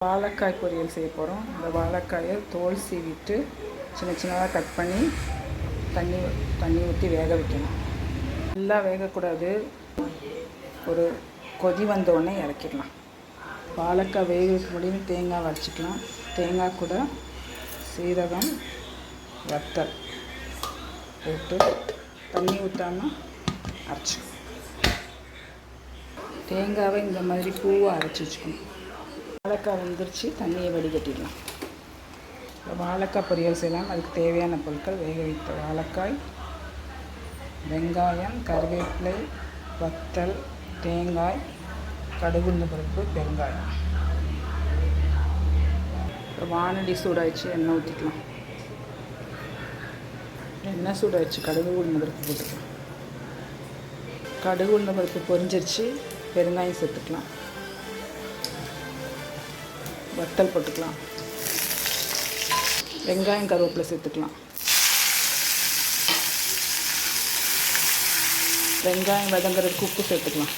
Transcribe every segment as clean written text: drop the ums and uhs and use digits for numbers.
வாழைக்காய் பொரியல் செய்ய போகிறோம். இந்த வாழைக்காயை தோல் சீவிட்டு சின்ன சின்னதாக கட் பண்ணி தண்ணி ஊற்றி வேக வைக்கணும். நல்லா வேகக்கூடாது. ஒரு கொதி வந்தோடனே இறக்கிடலாம். வாழைக்காய் வேக வைக்க முடியும். தேங்காய் வரைச்சிக்கலாம். தேங்காய் கூட சீரகம், வத்தல் போட்டு தண்ணி ஊற்றாமல் அரைச்சிக்கணும். தேங்காவை இந்த மாதிரி பூவாக அரைச்சி வச்சுக்கணும். வாழைக்காய் வெந்துருச்சு, தண்ணியை வடிகட்டிடலாம். வாழைக்காய் பொரியல் செய்யலாம். அதுக்கு தேவையான பொருட்கள்: வேக வைத்த வாழைக்காய், வெங்காயம், கருவேப்பிலை, வத்தல், தேங்காய், கடுகு பருப்பு, பெருங்காயம். வானடி சூடாயிடுச்சு, எண்ணெய் ஊற்றிக்கலாம். எண்ணெய் சூடாயிடுச்சு, கடுகு உளுந்த பருப்பு போட்டுக்கலாம். கடுகு உளுந்த பருப்பு பொரிஞ்சிருச்சு, பெருங்காயம் சேர்த்துக்கலாம். வத்தல் போட்டுக்கலாம். வெங்காயம், கருவேப்பிலை சேர்த்துக்கலாம். வெங்காயம் வதங்குறதுக்கு உப்பு சேர்த்துக்கலாம்.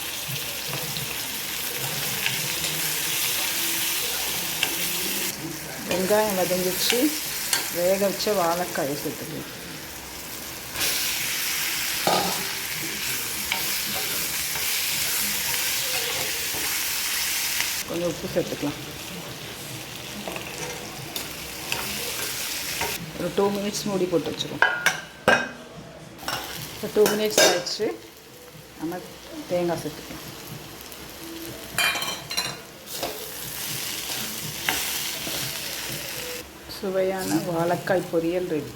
வெங்காயம் வதங்கிச்சு, வேக வச்ச வாழைக்காயை சேர்த்துக்கலாம். கொஞ்சம் உப்பு சேர்த்துக்கலாம். ஒரு 2 மினிட்ஸ் மூடி போட்டு வச்சுருவோம். இப்போ 2 மினிட்ஸ் ஆயிடுச்சு. நம்ம தேங்காய் சேர்த்துக்கலாம். சுவையான வாழைக்காய் பொரியல் ரெடி.